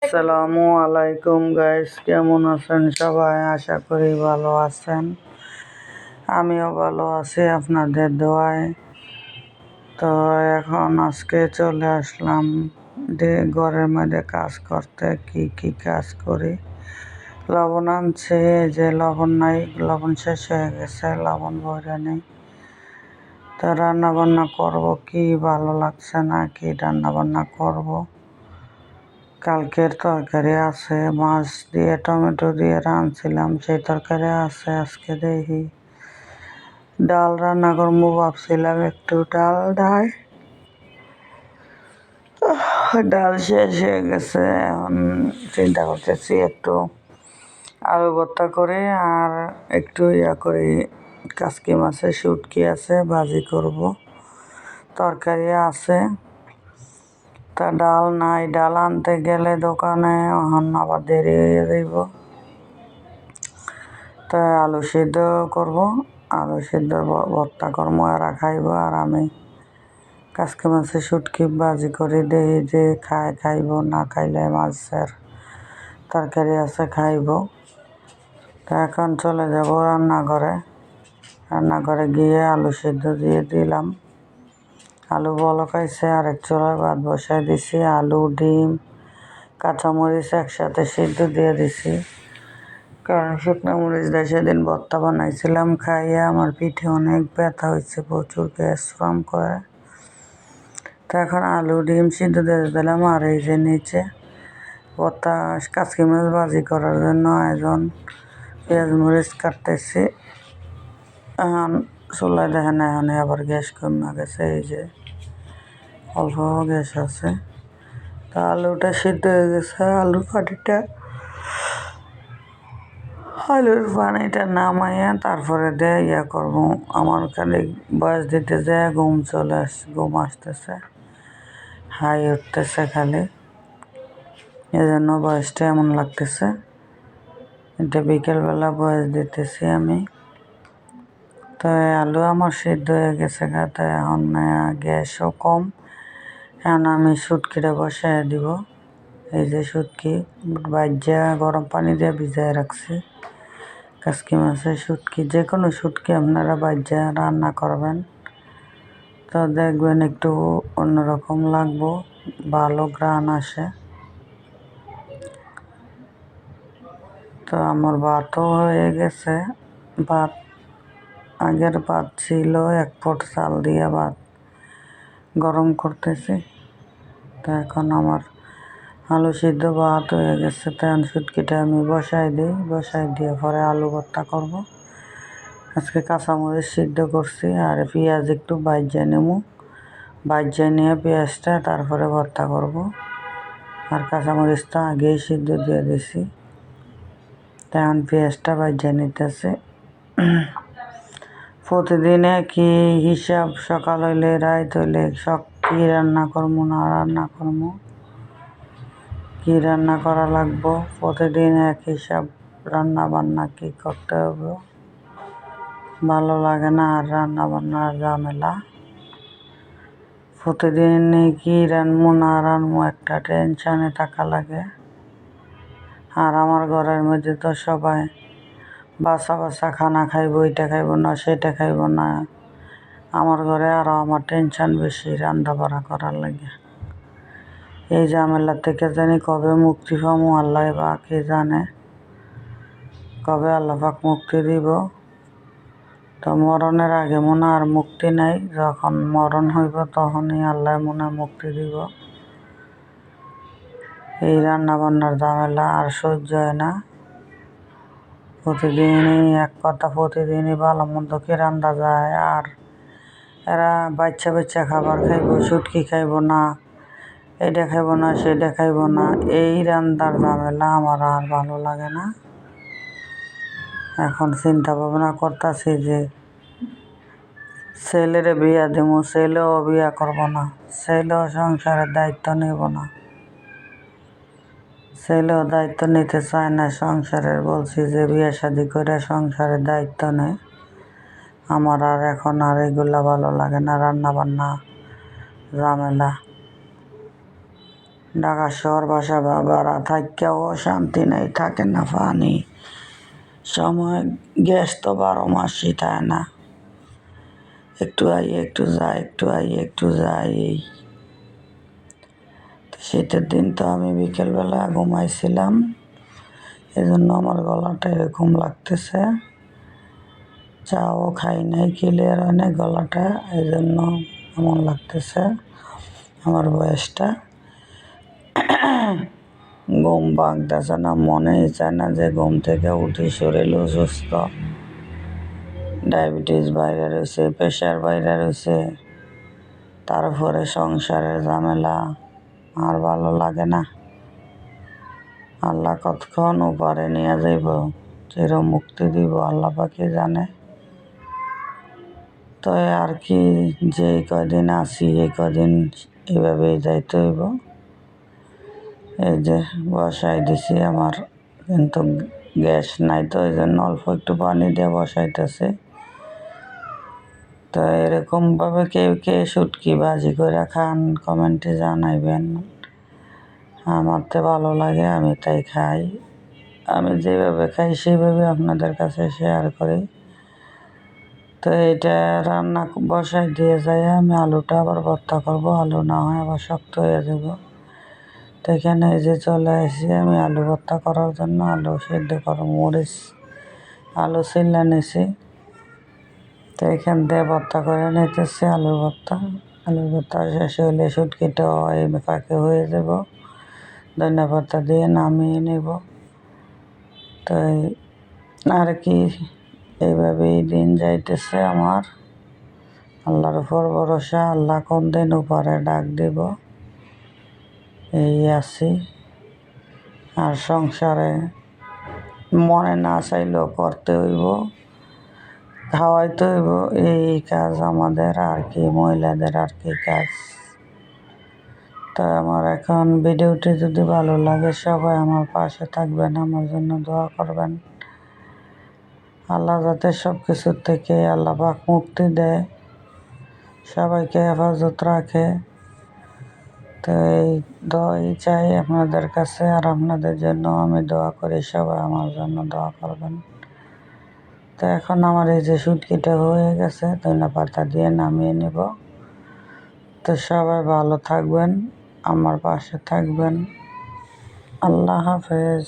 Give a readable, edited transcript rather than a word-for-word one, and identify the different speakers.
Speaker 1: আসসালামু আলাইকুম গাইস, কেমন আছেন সবাই? আশা করি ভালো আছেন। আমিও ভালো আছি আপনাদের দোয়ায়। তো এখন আজকে চলে আসলাম ঘরের মধ্যে কাজ করতে। কি কাজ করি, লবণ আনছে, যে লবণ নাই, লবণ শেষ হয়ে গেছে, লবণ ভরে নেই। তো রান্না বান্না করবো, কি ভালো লাগছে না, কি রান্না বান্না করবো। কালকের তরকারি আছে, মাছ দিয়ে টমেটো দিয়ে রাঁধছিলাম, সেই তরকারি আছে। আজকে দেখি ডাল রান্না করবো ভাবছিলাম, একটু ডাল শেষ হয়ে গেছে। এখন চিন্তা করতেছি একটু আলু ভর্তা করে আর একটু করে কাসকি মাছের শুটকি আছে, ভাজি করব। তরকারি আছে, তা ডাল নাই। ডাল আনতে গেলে দোকানে এখন আবার দেরি হয়ে যাইব। তাই আলু সিদ্ধ করব, আলু সিদ্ধ ভর্তা করবো, আর খাইব। আর আমি কাসকি মাছের শুটকি ভাজি করে দেখি যে খাইব, না খাইলে মাছের তরকারি আছে খাইব। তা এখন চলে যাব রান্নাঘরে গিয়ে আলু সিদ্ধ দিয়ে দিলাম। আলু বলকাইছে, আরেক চুলায় ভাত বসাই দিছি। আলু, ডিম, কাঁচামরিচ একসাথে সিদ্ধ দিয়ে দিছি, কারণ শুকনো মরিচ দিয়ে সেদিন ভর্তা বানাইছিলাম। খাইয়ে আমার পিঠে অনেক ব্যথা হয়েছে, প্রচুর গ্যাস ফর্ম করে। তো এখন আলু ডিম সিদ্ধ দিয়ে দিলাম। আর এই যে নিচে ভর্তা কাসকি মাছ ভাজি করার জন্য আয়োজন, পেঁয়াজ মরিচ কাটতেছি। এখন চুলায় দেখেন, এখন আবার গ্যাস কমে গেছে, এই যে অল্প গ্যাস আছে। তা আলুটা সিদ্ধ হয়ে গেছে। আলুর পানিটা নামাইয়া তারপরে দিয়ে করবো। আমার খালি বয়স দিতে যায় ঘুম আসতেছে, হাই উঠতেছে খালি, এজন্য বয়সটা এমন লাগতেছে। এটা বিকেলবেলা বয়স দিতেছি আমি। তাই আলু আমার সিদ্ধ হয়ে গেছে, তাই এখন গ্যাসও কম। এখন আমি শুটকিটা বসাই দিব। এই যে শুটকি ভাজা গরম পানি দিয়ে ভিজায় রাখছি। কাসকি মাছের শুটকি, যে কোনো শুটকি আপনারা ভাজা রান্না করবেন, তো দেখবেন একটু অন্যরকম লাগবো, ভালো ঘ্রাণ আসে। তো আমার ভাতও হয়ে গেছে। আগের ভাত ছিল, 1 পট চাল দিয়ে ভাত গরম করতেছি। তো এখন আমার আলু সিদ্ধ ভাত হয়ে গেছে। তখন শুটকিটা আমি বসাই দিয়ে পরে আলু ভর্তা করব। আজকে কাঁচামরিচ সিদ্ধ করছি, আর পেঁয়াজ একটু ভাজিয়ে নিয়ে পেঁয়াজটা তারপরে ভর্তা করব। আর কাঁচামরিচটা আগেই সিদ্ধ দিয়ে দিছি, তখন পেঁয়াজটা ভাজিয়ে নিতেছে। প্রতিদিনে কি হিসাব, সকাল হইলে রাত হইলে কি রান্না করবো না রান্না করবো, কি রান্না করা লাগবো, প্রতিদিন এক হিসাব রান্না বান্না কি করতে হবে, ভালো লাগে না। আর রান্না বান্নার ঝামেলা, প্রতিদিন কি রান্নবো না রান্নবো একটা টেনশনে থাকা লাগে। আর আমার ঘরের মধ্যে তো সবাই বাসা খানা খাইব, এটা খাইব না সেটা খাইব না। আমার ঘরে আরও আমার টেনশন বেশি রান্না বাড়া করার লাগে। এই ঝামেলা থেকে জানি কবে মুক্তি পাবো, আল্লাহ বা কে জানে কবে আল্লাহ পাক মুক্তি দিব। তো মরণের আগে মনে আর মুক্তি নাই, যখন মরণ হইব তখনই আল্লাহ মনে মুক্তি দিব। এই রান্না বান্নার ঝামেলা আর সহ্য হয় না। প্রতিদিনই ভালো মন্দ কি রান্ধা যায়। আর এরা বাচ্চা খাবার খাইব, শুটকি খাইব না, এটা খাইব না সেটা খাইব না, এই রান্নার ঝামেলা আমার আর ভালো লাগে না। এখন চিন্তা ভাবনা করতেছি যে ছেলেরে বিয়া দেবো, ছেলেও বিয়া করব না, ছেলেও সংসারের দায়িত্ব নেব না, ছেলেও দায়িত্ব নিতে চায় না সংসারের। বলছি যে বিয়ে শাদি করে সংসারের দায়িত্ব নেয়। আমার আর এখন আর এগুলা ভালো লাগে না, রান্না বান্না ঝামেলা। ঢাকা শহর বাসা ভাড়া থাকেও শান্তি নেই, থাকে না পানি সময়, গ্যাস তো 12 মাসই থাকে না, একটু আই একটু যাই, একটু আই একটু যাই। তো শীতের দিন তো আমি বিকেলবেলা ঘুমাইছিলাম, এই জন্য আমার গলাটা এরকম লাগতেছে। চাও খাই নাই, ক্লিয়ার হয় নাই গলাটা, এই জন্য এমন লাগতেছে আমার বয়সটা। ঘুম ভাঙতেছে না, মনেই চায় না যে ঘুম থেকে উঠি, শরীরও সুস্থ। ডায়াবেটিস বাইরে রয়েছে, প্রেশার বাইরে রয়েছে, তারপরে সংসারের ঝামেলা, আর ভালো লাগে না। আল্লাহ কতক্ষণ উপরে নিয়ে যাইব, চির মুক্তি দিব আল্লাহ পাকি জানে। তো আর কি, যে কদিন আছি এই কদিন এভাবেই যাইতে হইব। এই যে বসাই দিছি আমার, কিন্তু গ্যাস নাই, তো এই জন্য অল্প একটু পানি দিয়ে বসাইতেছে। তো এরকমভাবে কেউ কে শুটকি ভাজি করে খান, কমেন্টে জানাইবেন। আমার তো ভালো লাগে, আমি তাই খাই। আমি যেভাবে খাই সেইভাবে আপনাদের কাছে শেয়ার করি। তো এটা রান্না বসাই দিয়ে যাই, আমি আলুটা আবার ভর্তা করব, আলু না হয় আবার শক্ত হয়ে যাব। তো এখানে এই যে চলে আসি আমি আলু ভর্তা করার জন্য, আলু সিদ্ধ করব, মরিচ আলু ছিলে নিছি। তো এখান দিয়ে ভর্তা করে নিতেছি আলুর ভর্তা শেষ হইলে শুটকিটাও এই ফাঁকে হয়ে যাব, ধনিয়া পাতা দিয়ে নামিয়ে নেব। তো আর কি, এইভাবেই দিন যাইতেছে আমার। আল্লাহর উপর ভরসা, আল্লাহ কোন দিন উপরে ডাক দিব, এই আছি। আর সংসারে মনে না চাইলেও করতে হইব, খাওয়াইতে হইব, এই কাজ আমাদের, আর কি মহিলাদের আর কি কাজ। তো আমার এখন ভিডিওটি যদি ভালো লাগে সবাই আমার পাশে থাকবেন, আমার জন্য দোয়া করবেন। আল্লাহ যাতে সব কিছুর থেকে আল্লাহ পাক মুক্তি দেয়, সবাইকে হেফাজত রাখে। তো এই দোয়াই চাই আপনাদের কাছে, আর আপনাদের জন্য আমি দোয়া করি, সবাই আমার জন্য দোয়া করবেন। তো এখন আমার এই যে শুটকিটা হয়ে গেছে, ধনিয়া পাতা দিয়ে নামিয়ে নেব। তো সবাই ভালো থাকবেন, আমার পাশে থাকবেন। আল্লাহ হাফেজ।